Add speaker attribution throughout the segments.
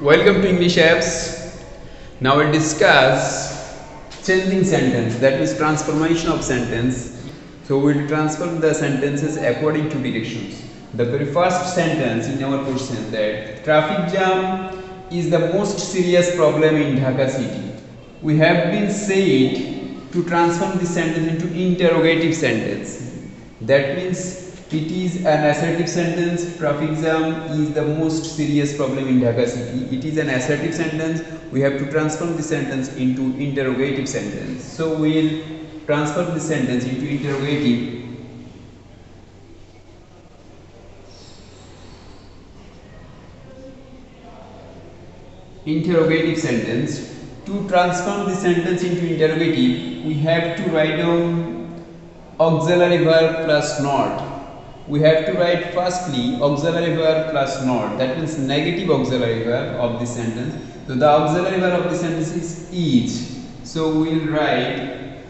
Speaker 1: Welcome to English Apps. Now we'll discuss changing sentence, that is transformation of sentence. So we'll transform the sentences according to directions. The very first sentence in our question, that traffic jam is the most serious problem in Dhaka city. We have been said to transform this sentence into interrogative sentence. That means it is an assertive sentence. Traffic jam is the most serious problem in Dhaka city. It is an assertive sentence. We have to transform the sentence into interrogative sentence. So we will transfer the sentence into interrogative sentence. To transform the sentence into interrogative, we have to write down auxiliary verb plus not. We have to write firstly auxiliary verb plus not, that means negative auxiliary verb of the sentence. So the auxiliary verb of the sentence is. So we will write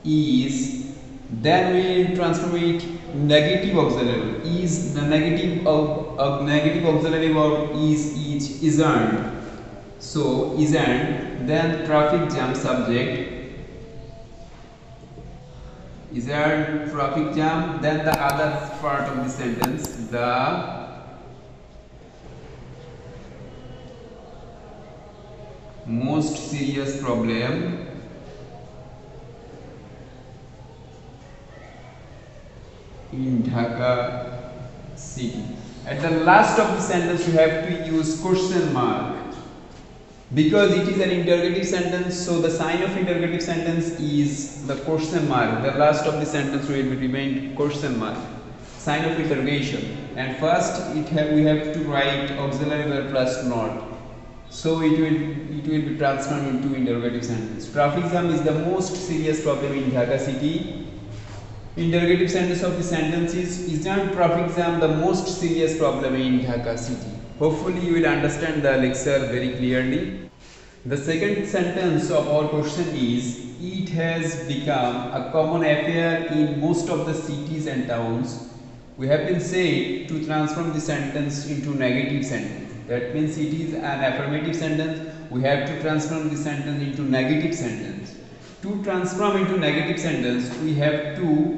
Speaker 1: is, then we will transform it negative auxiliary verb. Is the negative of negative auxiliary verb is isn't. So isn't, then traffic jam subject. Is there traffic jam? Then the other part of the sentence, the most serious problem in Dhaka city. At the last of the sentence, you have to use question mark. Because it is an interrogative sentence, so the sign of interrogative sentence is the question mark. The last of the sentence will remain question mark, sign of interrogation. And first we have to write auxiliary verb plus not. So it will be transformed into interrogative sentence. Traffic jam is the most serious problem in Dhaka city. Interrogative sentence of the sentence is not traffic jam the most serious problem in Dhaka city? Hopefully you will understand the lecture very clearly. The second sentence of our question is, it has become a common affair in most of the cities and towns. We have been said to transform the sentence into negative sentence. That means it is an affirmative sentence. We have to transform the sentence into negative sentence. To transform into negative sentence, we have to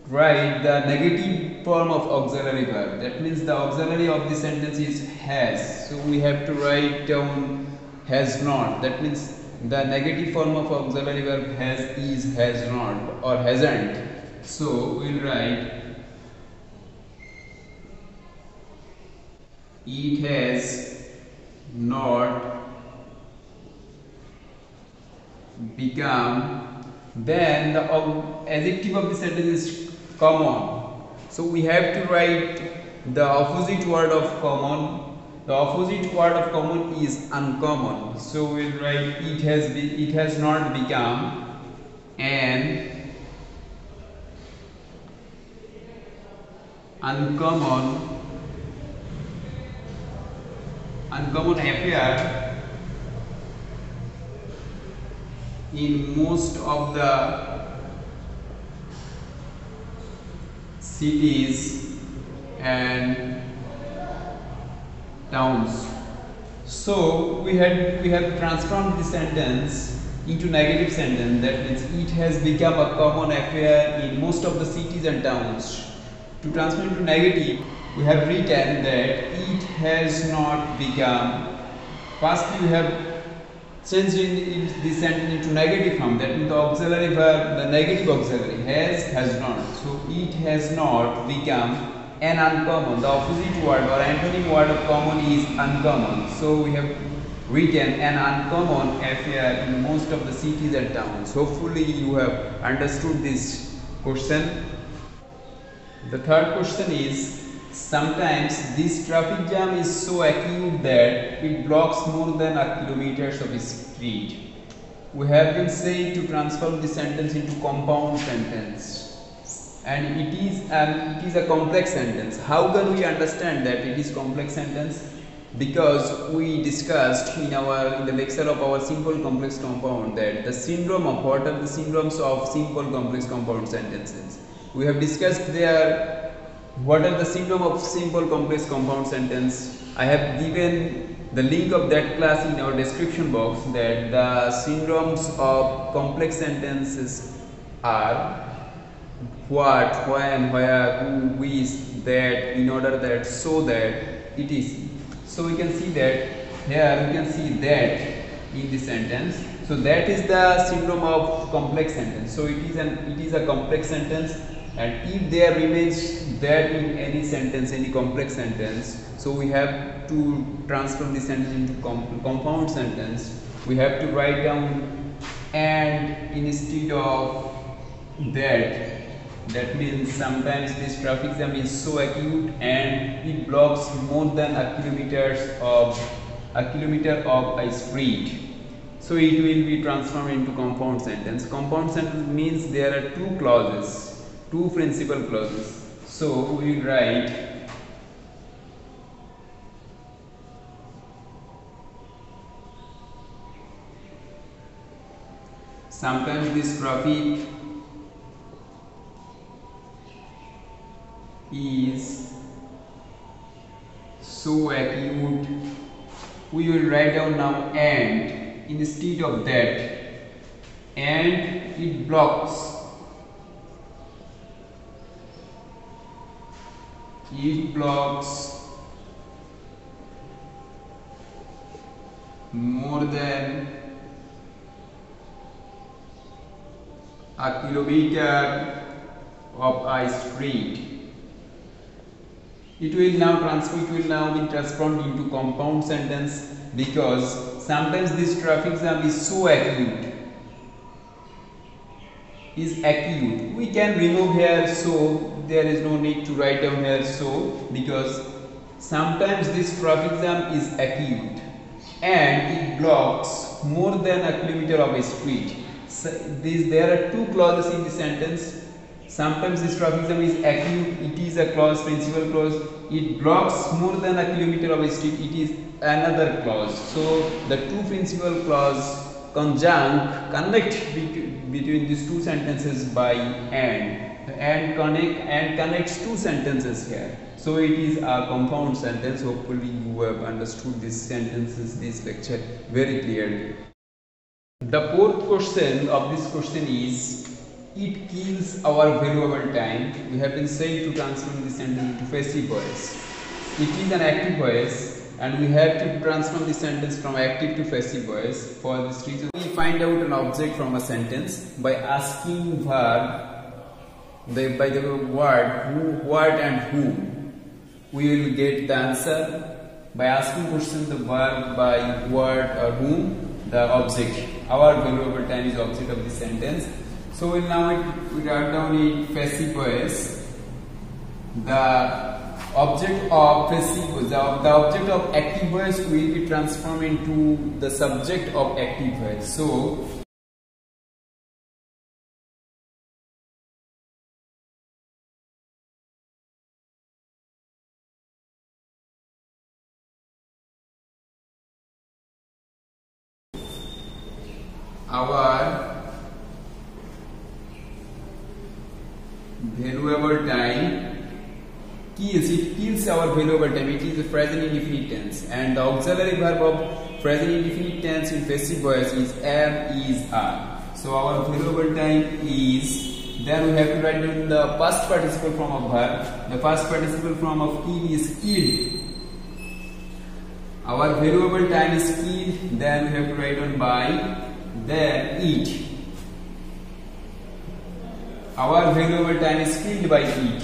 Speaker 1: write the negative form of auxiliary verb. That means the auxiliary of the sentence is has. So we have to write down has not. That means the negative form of auxiliary verb has is, has not, or hasn't. So we will write it has not become. Then the adjective of the sentence is common. So we have to write the opposite word of common. The opposite word of common is uncommon. So we will write it has not become an uncommon affair in most of the cities and towns. So we have transformed the sentence into negative sentence. That means it has become a common affair in most of the cities and towns. To transform into negative, we have written that it has not become. First we have changed this sentence into negative form. That means the auxiliary verb, the negative auxiliary has not. So it has not become an uncommon. The opposite word or antonym word of common is uncommon. So we have written an uncommon affair in most of the cities and towns. Hopefully you have understood this question. The third question is, sometimes this traffic jam is so acute that it blocks more than a kilometers of street. We have been said to transform the sentence into compound sentence. And it is a complex sentence. How can we understand that it is complex sentence? Because we discussed in the lecture of our simple complex compound that the syndrome of what are the syndromes of simple complex compound sentences. We have discussed there what are the syndrome of simple complex compound sentence. I have given the link of that class in our description box, that the syndromes of complex sentences are what, when, where, who, which, that, in order that, so that, it is. So we can see that here we can see that in the sentence. So that is the syndrome of complex sentence. So it is a complex sentence, and if there remains that in any sentence, any complex sentence, so we have to transform the sentence into compound sentence. We have to write down and instead of that. That means sometimes this traffic jam is so acute and it blocks more than a kilometer of a street. So it will be transformed into compound sentence. Compound sentence means there are two clauses, two principal clauses. So we will write sometimes this traffic is so acute. We will write down now and instead of that, and it blocks more than a kilometer of a street. It will now be transformed into compound sentence, because sometimes this traffic jam is so acute. We can remove here, so there is no need to write down here so, because sometimes this traffic jam is acute and it blocks more than a kilometer of a street. So there are two clauses in the sentence. Sometimes this traffic jam is acute, it is a clause, principal clause. It blocks more than a kilometer of a street, it is another clause. So the two principal clause connect between these two sentences by and connects two sentences here. So it is a compound sentence. Hopefully you have understood these sentences, this lecture very clearly. The fourth question of this question is, it kills our valuable time. We have been saying to transform this sentence into passive voice. It is an active voice and we have to transform the sentence from active to passive voice. For this reason, we find out an object from a sentence by asking by the word who, what and who. We will get the answer by asking question the verb by word or whom, the object. Our valuable time is object of the sentence. So now we write down in passive voice. The object of active voice will be transformed into the subject of active voice. So our valuable time kills our valuable time. It is the present indefinite tense, and the auxiliary verb of present indefinite tense in passive voice is am, is, are. So our valuable time is, then we have to write down the past participle form of verb. The past participle form of kill is killed. Our valuable time is killed, then we have to write down by, then eat. Our valuable time is killed by eat.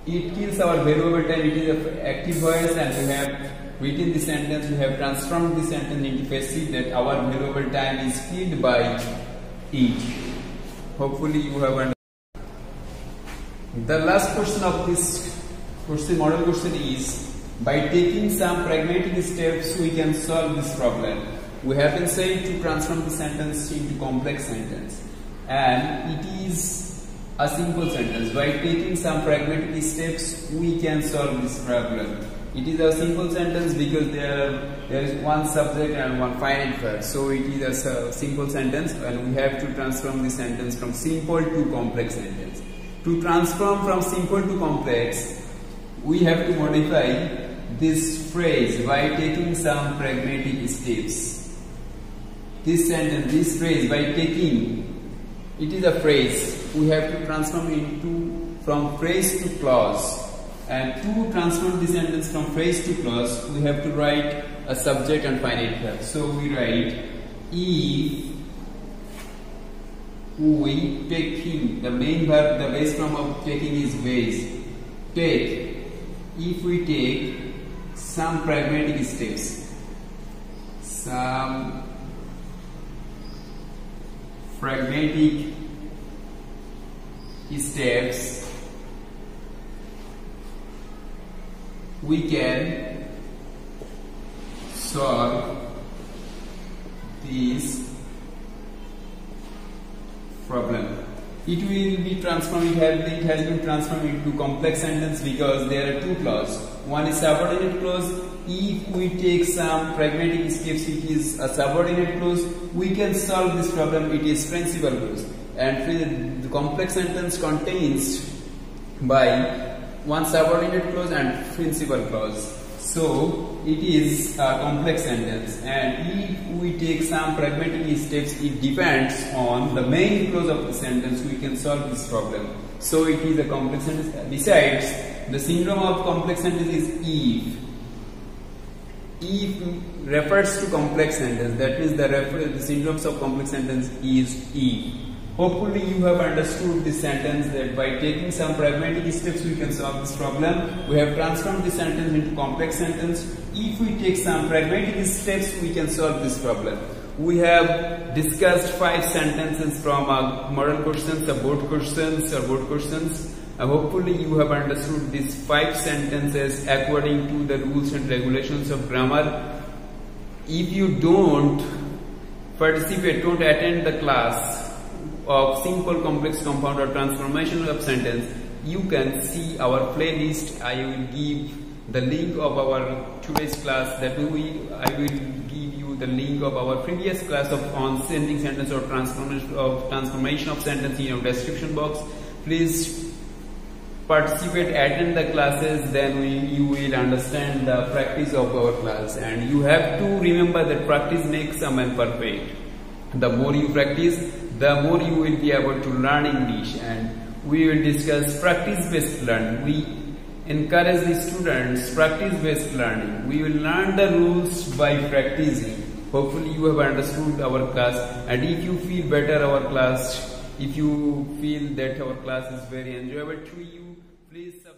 Speaker 1: It kills our valuable time. It is an active voice, and we have written the sentence. We have transformed the sentence into passive, that our valuable time is killed by eat. Hopefully you have understood. The last question of this model question is, by taking some pragmatic steps we can solve this problem. We have been saying to transform the sentence into complex sentence, and it is a simple sentence. By taking some pragmatic steps we can solve this problem. It is a simple sentence because there is one subject and one finite verb. So it is a simple sentence, and we have to transform the sentence from simple to complex sentence. To transform from simple to complex, we have to modify this phrase by taking some pragmatic steps. This sentence, this phrase by taking, it is a phrase. We have to transform into from phrase to clause. And to transform this sentence from phrase to clause, we have to write a subject and finite verb. So we write, if we taking, the main verb, the base form of taking is base. Take. If we take some pragmatic steps, some pragmatic steps, we can solve this problem. It will be transformed, it has been transformed into complex sentence because there are two clauses. One is subordinate clause. If we take some pragmatic steps, it is a subordinate clause. We can solve this problem, it is principal clause. And the complex sentence contains by one subordinate clause and principal clause. So it is a complex sentence, and if we take some pragmatic steps, it depends on the main clause of the sentence, we can solve this problem. So it is a complex sentence. Besides, the syndrome of complex sentence is if. If refers to complex sentence, that means the syndromes of complex sentence is if. Hopefully you have understood this sentence, that by taking some pragmatic steps we can solve this problem. We have transformed this sentence into complex sentence. If we take some pragmatic steps, we can solve this problem. We have discussed 5 sentences from model questions, board questions or board questions. Hopefully you have understood these 5 sentences according to the rules and regulations of grammar. If you don't participate, don't attend the class of simple, complex, compound or transformation of sentence, you can see our playlist. I will give the link of our today's class, that I will give you the link of our previous class on changing sentence or transformation of sentence in your description box. Please participate, attend the classes, then you will understand the practice of our class. And you have to remember that practice makes a man perfect. The more you practice, the more you will be able to learn English. And we will discuss practice-based learning. We encourage the students practice-based learning. We will learn the rules by practicing. Hopefully you have understood our class, and if you feel better our class, if you feel that our class is very enjoyable to you, please subscribe.